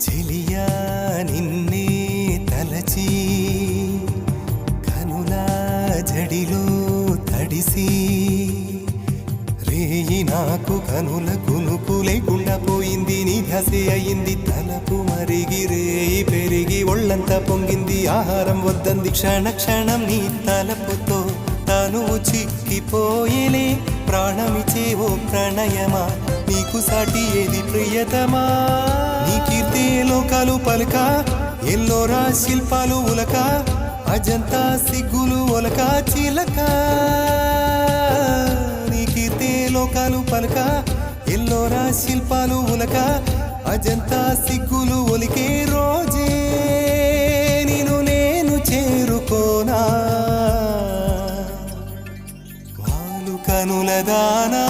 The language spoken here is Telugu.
చెలియా నిన్నే తలచి కనులా జడిలో తడిసి రేయి నాకు కనుల కునుకు లేకుండా పోయింది నీ ధ్యాసే అయింది తలపు మరిగి రేయి పెరిగి ఒళ్ళంతా పొంగింది ఆహారం వద్దంది క్షణ క్షణం నీ తలపుతో తనువు చిక్కిపోయేలే ప్రాణమిచే ఓ ప్రణయమా నీకు సాటి ఏది ప్రియతమా నీ కీర్తే లోకాలు పలుక ఎల్లోరా శిల్పాలు ఉలక అజంతా సిగ్గులు ఒలక చిలక నీ కీర్తే లోకాలు పలుక ఎల్లోరా శిల్పాలు ఉలక అజంతా సిగ్గులు ఒలికే రోజే నిన్ను నేను చేరుకోనా వాలు కనుల దానా